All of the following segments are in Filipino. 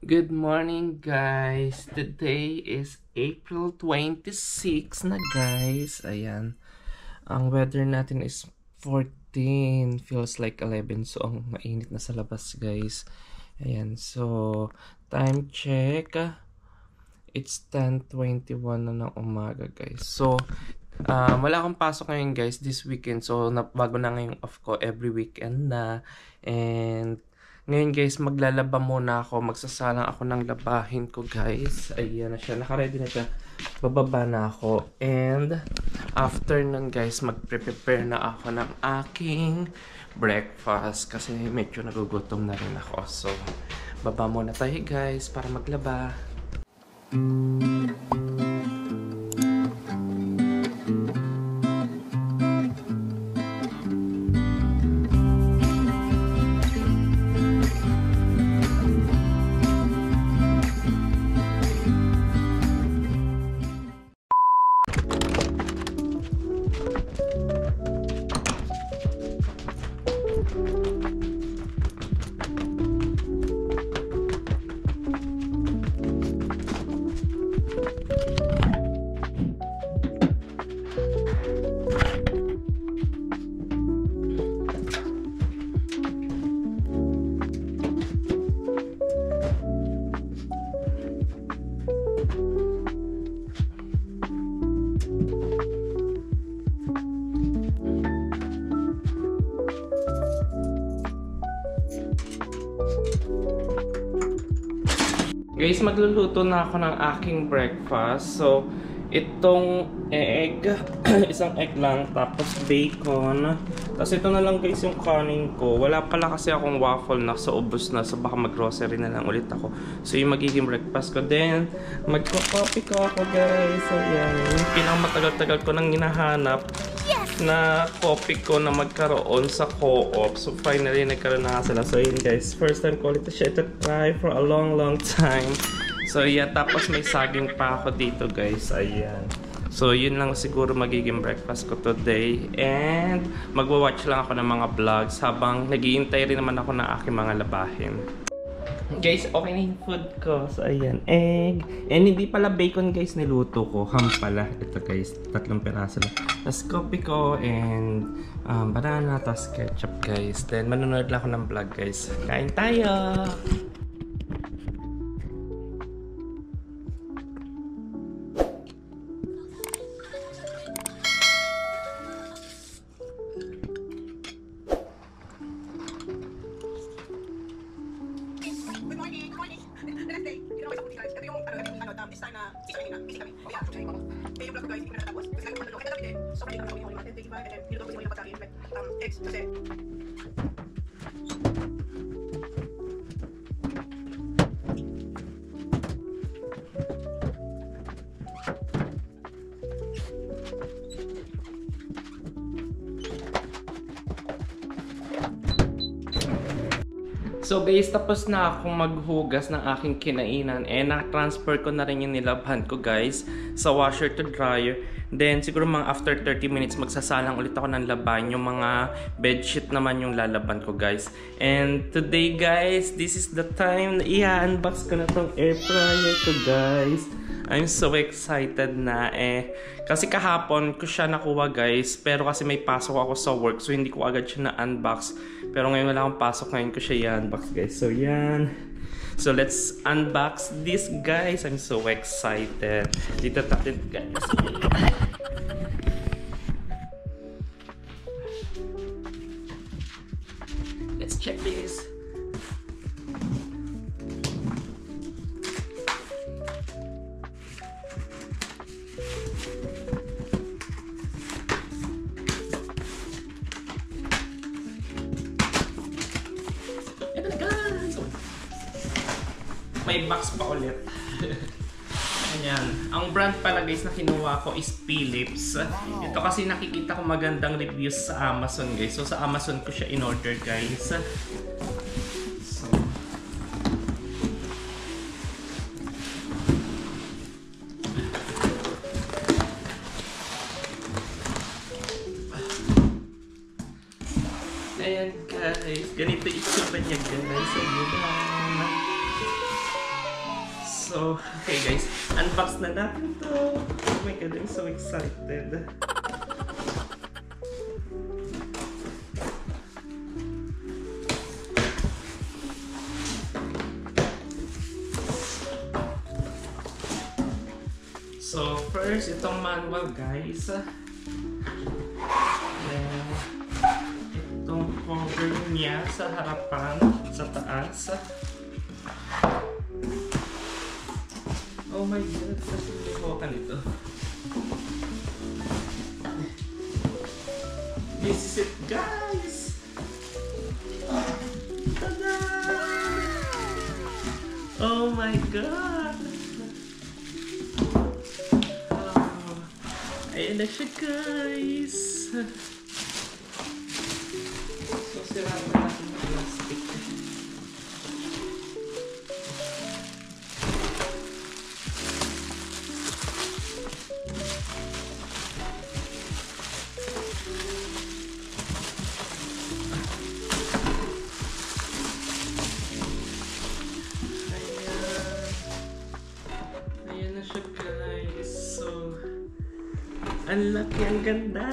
Good morning guys! Today is April 26 na guys. Ayan. Ang weather natin is 14. Feels like 11. So ang mainit na sa labas guys. Ayan. So time check. It's 10:21 na ng umaga guys. So wala akong pasok ngayon guys this weekend. So bago na ngayong off ko every weekend na. And ngayon guys, maglalaba muna ako. Magsasalang ako ng labahin ko guys. Ayan na siya. Nakaready na siya. Bababa na ako. And after nun guys, magpre-prepare na ako ng aking breakfast. Kasi medyo nagugutom na rin ako. So, baba muna tayo guys para maglaba. Guys, magluluto na ako ng aking breakfast. So, itong egg, isang egg lang, tapos bacon. Tapos ito na lang guys yung kanin ko. Wala pala kasi akong waffle na, so ubos na. So, baka mag-grocery na lang ulit ako. So, yung magiging breakfast ko. Then, magko-coffee ko ako guys. So, yan. Yung pinakamatagal-tagal ko nang hinahanap na coffee ko na magkaroon sa co-op. So finally nagkaroon na sila. So yun guys, first time ko ulit siya ito try for a long time. So yeah, tapos may saging pa ako dito guys. Ayan. So yun lang siguro magiging breakfast ko today. And magwa-watch lang ako ng mga vlogs habang nag-iintay rin naman ako ng aking mga labahin. Guys, okay na yung food ko. So, ayan. Egg. And hindi pala bacon, guys, niluto ko. Ham pala. Ito, guys. 3 piraso lang. Tapos, coffee ko and banana. Tapos, ketchup, guys. Then, manonood lang ako ng vlog, guys. Kain tayo! So guys, tapos na akong maghugas ng aking kinainan and na-transfer ko na rin yung nilabhan ko guys sa washer to dryer. Then siguro mga after 30 minutes magsasalang ulit ako ng laban. Yung mga bedsheet naman yung lalaban ko guys. And today guys, this is the time na i-unbox ko na tong air fryer ko guys. I'm so excited na kasi kahapon ko siya nakuha guys, pero kasi may pasok ako sa work so hindi ko agad siya na-unbox. Pero ngayon wala akong pasok, ngayon ko siya i-unbox guys. So yan. So let's unbox this guys. I'm so excited. Dito tayo guys. Let's check this. May box pa ulit. Ayan. Ang brand pala guys na kinuha ko is Philips. Ito kasi nakikita ko magandang reviews sa Amazon guys. So sa Amazon ko siya in-order guys. So, Ayan guys, ganito itsura niya guys. Ayan. So, okay guys, unbox na natin to. Oh my god, I'm so excited. So, first, itong manual guys. Then, itong cover niya sa harapan, sa taas. Oh my god, kasi lihokan ito. This is it guys! Tada! Oh my god! Ayan na siya guys! So sirapan natin yung plastic. Ayan na siya guys! So ang laki, ang ganda.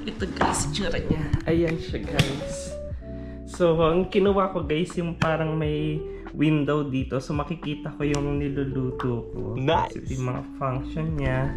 Ito guys, tsura niya. Ayan siya guys. So, ang kinuha ko guys, yung parang may window dito. So, makikita ko yung niluluto ko. Nice! Ito yung mga function niya.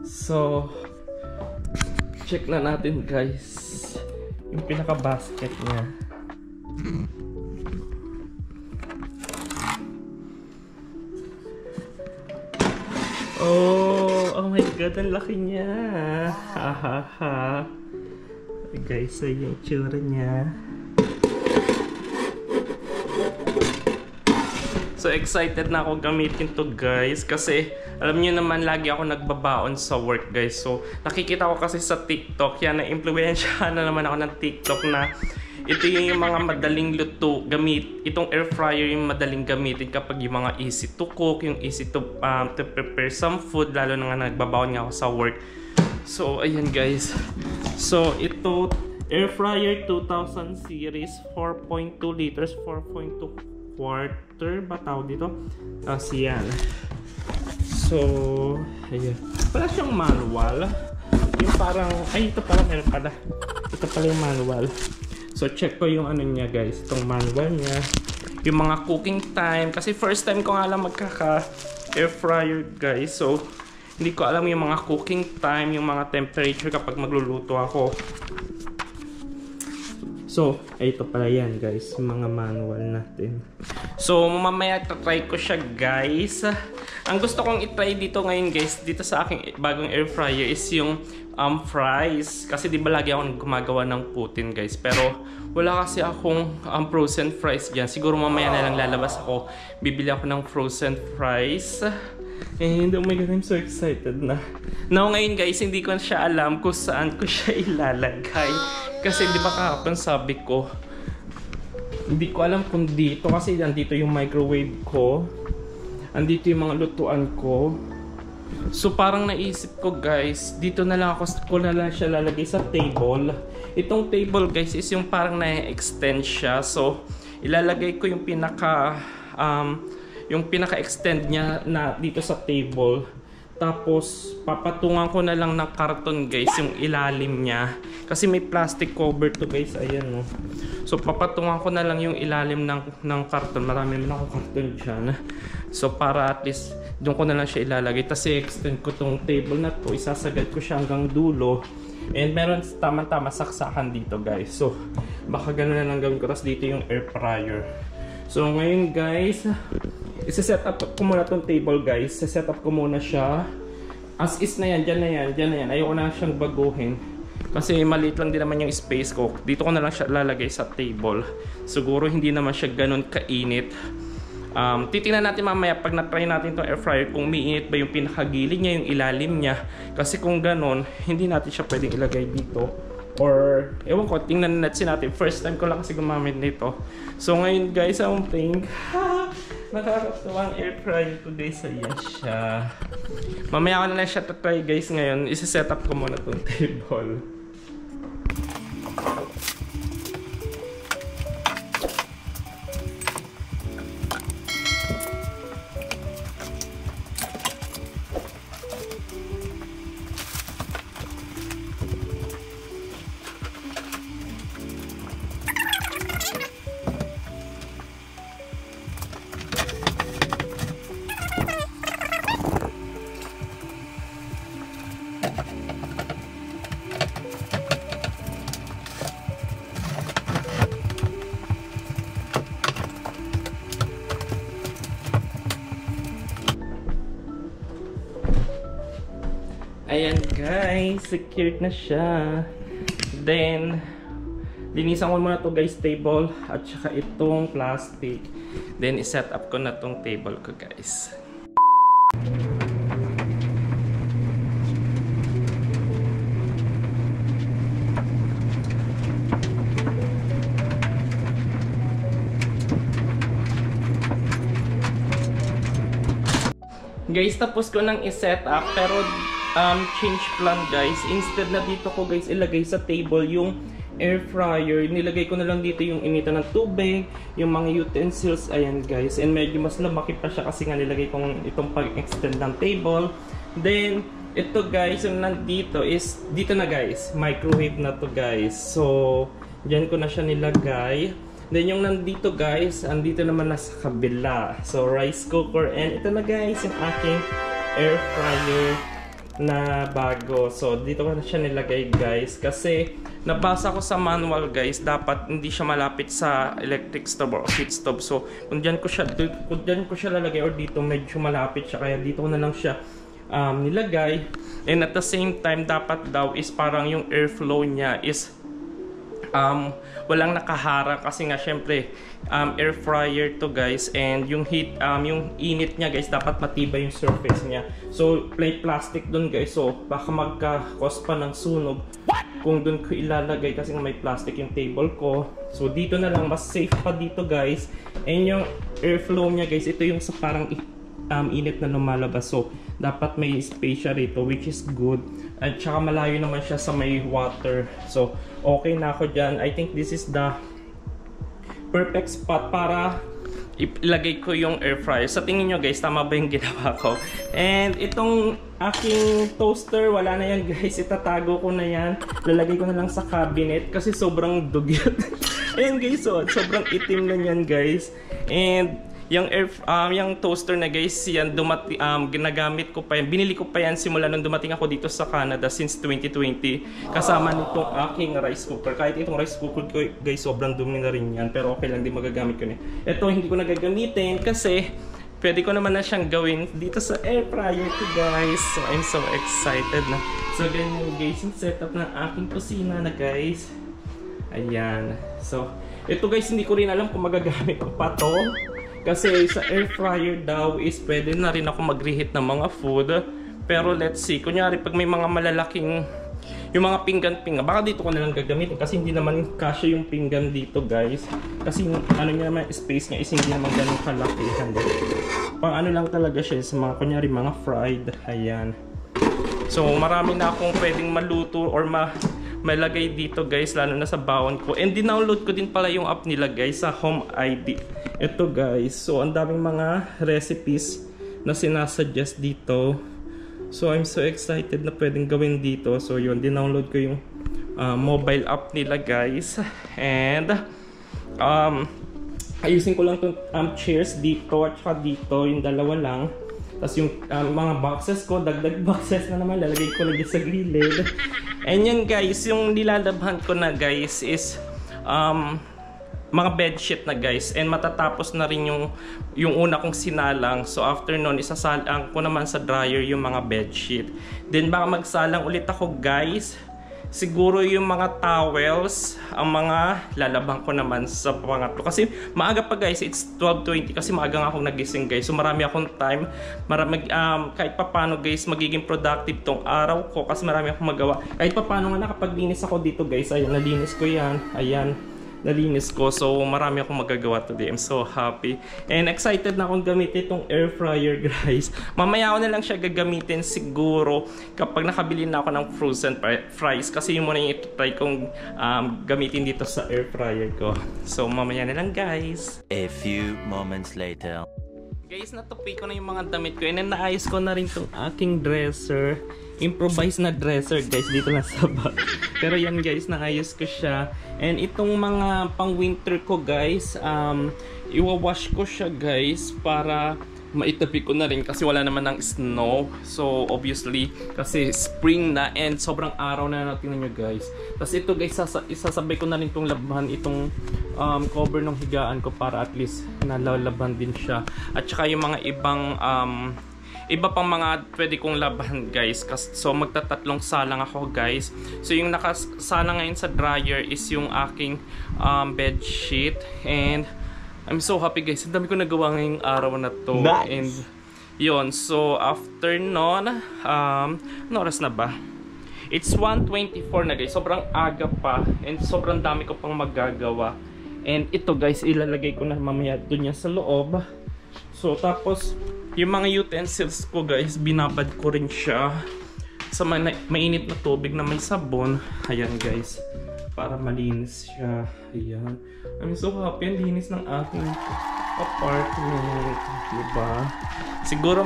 So, check na natin guys. Yung pinaka-basket niya. Oh my god, ang laki niya. Hahaha. Guys, so yung tsura niya. So excited na ako gamitin to guys. Kasi alam niyo naman lagi ako nagbabaon sa work guys. So nakikita ko kasi sa TikTok. Yan, na-influensyahan na naman ako ng TikTok na ito yung mga madaling luto gamit. Itong air fryer yung madaling gamitin kapag yung mga easy to cook, yung easy to prepare some food, lalo na nga nagbabaon nga ako sa work. So ayan guys. So ito air fryer 2000 series 4.2 liters 4.2 quarter ba tawag dito? Tapos yan. So ayan. Pala siyang manual. Yung parang ay ito pala meron pala. Ito pala yung manual. So check ko yung ano niya guys, itong manual niya. Yung mga cooking time, kasi first time ko nga lang magkaka air fryer guys. So hindi ko alam yung mga cooking time, yung mga temperature kapag magluluto ako. So ito pala yan guys, yung mga manual natin. So mamaya try ko siya guys. Ang gusto kong i-try dito ngayon guys, dito sa aking bagong air fryer is yung fries. Kasi di ba lagi ako gumagawa ng putin guys. Pero wala kasi akong frozen fries dyan. Siguro mamaya na lang lalabas ako. Bibili ako ng frozen fries. And oh my god, I'm so excited na. Now ngayon guys, hindi ko siya alam kung saan ko siya ilalagay. Kasi di ba kahapon sabi ko, hindi ko alam kung dito. Kasi andito yung microwave ko. Andito yung mga lutuan ko. So parang naisip ko guys, dito na lang ko na lang siya lalagay sa table. Itong table guys is yung parang na-extend siya. So ilalagay ko yung pinaka-extend niya na dito sa table. Tapos papatungan ko na lang ng karton guys yung ilalim niya. Kasi may plastic cover to guys, ayan no. So papatungan ko na lang yung ilalim ng karton. Marami man ako karton dyan. So para at least doon ko na lang siya ilalagay. Tapos i-extend ko tong table na to. Isasagad ko siya hanggang dulo. And meron tama-tama saksakan dito guys. So baka gano'n na lang gawin ko. Tapos dito yung air fryer. So ngayon guys, isa-set up ko muna tong table guys. Set up ko muna siya. As is na yan, dyan na yan, dyan na yan. Ayoko na siyang baguhin. Kasi maliit lang din naman yung space ko. Dito ko na lang siya lalagay sa table. Siguro hindi naman siya ganun kainit. Titingnan natin mamaya pag na-try natin itong air fryer kung umiinit ba yung pinakagilid niya, yung ilalim niya. Kasi kung ganon, hindi natin siya pwedeng ilagay dito. Or, ewan ko, tingnan natin natin. First time ko lang kasi gumamit nito. So ngayon guys, I'm playing. Nakakatuwang air fryer today. So yan siya. Mamaya ko na lang siya try guys ngayon. Isa-set up ko muna itong table. Ayan guys, secured na siya. Then, linisan ko muna to guys, table at saka itong plastic. Then, iset up ko na tong table ko guys. Guys, tapos ko nang i-set up pero change plan guys. Instead na dito ko guys ilagay sa table yung air fryer, nilagay ko na lang dito yung initan ng tubig, yung mga utensils, ayan guys. And medyo mas lumaki pa siya kasi nga nilagay kong itong pag-extend ng table. Then, ito guys, yung nandito is, dito na guys, microwave na to guys. So, dyan ko na siya nilagay. Then, yung nandito guys, andito naman na sa kabila. So, rice cooker. And ito na guys, yung aking air fryer na bago. So, dito ko na siya nilagay guys. Kasi, nabasa ko sa manual guys, dapat hindi siya malapit sa electric stove or heat stove. So, kung dyan ko siya lalagay or dito medyo malapit siya. Kaya dito ko na lang siya nilagay. And at the same time, dapat daw is parang yung airflow niya is walang nakaharang kasi nga syempre air fryer to guys, and yung heat yung init niya guys dapat matibay yung surface niya. So plate plastic dun guys, so baka magka-cause pa ng sunog kung dun ko ilalagay kasi may plastic yung table ko. So dito na lang, mas safe pa dito guys. And yung airflow niya guys, ito yung sa parang init na lumalabas, so dapat may space siya rito, which is good. At saka malayo naman siya sa may water, so okay na ako dyan. I think this is the perfect spot para ilagay ko yung air fryer. Sa tingin nyo guys, tama ba yung ginawa ko? And itong aking toaster, wala na yan guys, itatago ko na yan. Lalagay ko na lang sa cabinet kasi sobrang dugyot. Ayan guys, so sobrang itim na yan guys. And yung toaster na guys, yan ginagamit ko pa yan. Binili ko pa yan simula nung dumating ako dito sa Canada since 2020. Kasama nitong aking rice cooker. Kahit itong rice cooker ko guys, sobrang dumi na rin yan. Pero okay lang, di magagamit ko na. Ito hindi ko na gagamitin kasi pwede ko naman na siyang gawin dito sa air fryer ko guys. So I'm so excited na. So ganyan guys, yung setup ng aking kusina na guys. Ayan. So ito guys, hindi ko rin alam kung magagamit ko pa to. Kasi sa air fryer daw is pwede na rin ako mag-reheat ng mga food. Pero let's see, kunyari pag may mga malalaking, yung mga pinggan-pinggan, baka dito ko na lang gagamitin kasi hindi naman kasya yung pinggan dito guys. Kasi yung ano niya naman, space niya is hindi naman ganun kalaki. Pang ano lang talaga siya sa mga kunyari mga fried. Ayan. So marami na akong pwedeng maluto or malagay dito guys, lalo na sa bawon ko. And dinownload ko din pala yung app nila guys sa Home ID. Ito guys, so ang daming mga recipes na sinasuggest dito. So I'm so excited na pwedeng gawin dito. So yun, dinownload ko yung mobile app nila guys. And ayusin ko lang itong chairs dito at saka dito, yung dalawa lang. Tapos yung mga boxes ko, dagdag boxes na naman, lalagay ko lagi sa gilid. And yan guys, yung nilalabhan ko na guys is mga bedsheet na guys. And matatapos na rin yung una kong sinalang. So after nun, isasalang ko naman sa dryer yung mga bedsheet. Then baka magsalang ulit ako guys. Siguro yung mga towels, ang mga lalabang ko naman sa pangatlo. Kasi maaga pa guys, it's 12:20 kasi maaga nga akong nagising guys. So marami akong time. Kahit papano guys, magiging productive tong araw ko kasi marami akong magawa. Kahit papano nga nakapaglinis ako dito guys. Ayan, nalinis ko yan. Ayan, nalinis ko. So marami akong magagawa today. I'm so happy. And excited na akong gamitin itong air fryer guys. Mamaya ko na lang siya gagamitin siguro kapag nakabili na ako ng frozen fries. Kasi yun muna yung ito-try kong gamitin dito sa air fryer ko. So mamaya na lang guys. A few moments later. Guys, natupi ko na yung mga damit ko. And then naayos ko na rin itong aking dresser. Improvise na dresser guys, dito lang sa bag. Pero yan guys, naayos ko siya. And itong mga pang winter ko guys, iwawash ko siya guys para maitabi ko na rin kasi wala naman ng snow. So obviously kasi spring na and sobrang araw na natin nyo guys. Tapos ito guys, isasabay ko na rin itong labahan, itong cover ng higaan ko para at least nalalaban din siya. At saka yung mga ibang iba pang mga pwede kong labahan guys. So magtatatlong salang ako guys. So yung nakasala ngayon sa dryer is yung aking bed sheet. And I'm so happy guys. Ang dami ko nagawa ngayong araw na to. Nice. And yun, so after nun, ano oras na ba? It's 1:24 na guys. Sobrang aga pa. And sobrang dami ko pang magagawa. And ito guys, ilalagay ko na mamaya doon yan sa loob. So tapos, yung mga utensils ko guys, binabad ko rin siya sa mainit na tubig na may sabon. Ayan guys, para malinis siya. Ayan. I'm so happy. Ang linis ng aking apartment. Diba? Siguro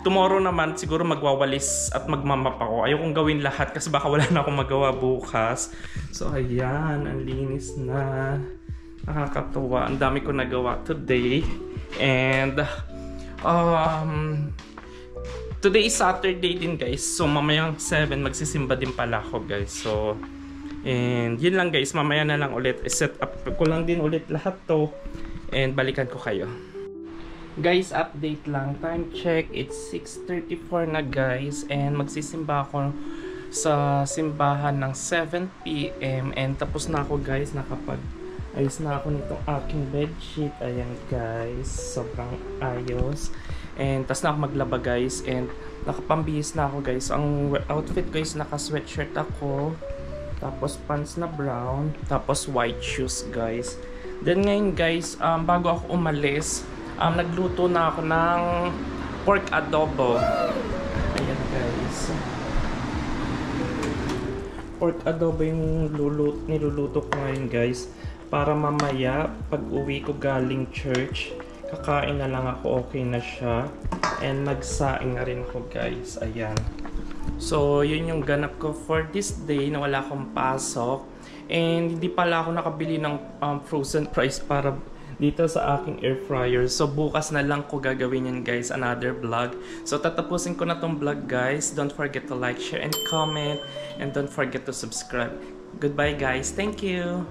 tomorrow naman, siguro magwawalis at magmamap ako. Ayokong gawin lahat kasi baka wala na akong magawa bukas. So ayan, ang linis na. Nakakatuwa. Ang dami ko nagawa today. And today is Saturday din guys. So mamayang 7 magsisimba din pala ako guys. So and yun lang guys, mamaya na lang ulit. I-set up ko lang din ulit lahat to. And balikan ko kayo. Guys, update lang. Time check. It's 6:34 na guys. And magsisimba ako sa simbahan ng 7 PM. And tapos na ako guys. Ayos na ako nitong aking bedsheet. Ayan guys. Sobrang ayos. And tapos na ako maglaba guys. And nakapambihis na ako guys. Ang outfit ko is naka-sweatshirt ako. Tapos pants na brown. Tapos white shoes guys. Then ngayon guys, bago ako umalis, nagluto na ako ng pork adobo. Ayan guys. Pork adobo yung niluluto ko ngayon guys. Para mamaya, pag uwi ko galing church, kakain na lang ako, okay na siya. And magsaing na rin ako guys. Ayan. So, yun yung ganap ko for this day na wala akong pasok. And hindi pala ako nakabili ng frozen fries para dito sa aking air fryer. So bukas na lang ko gagawin yan guys, another vlog. So tatapusin ko na tong vlog guys. Don't forget to like, share, and comment. And don't forget to subscribe. Goodbye guys. Thank you.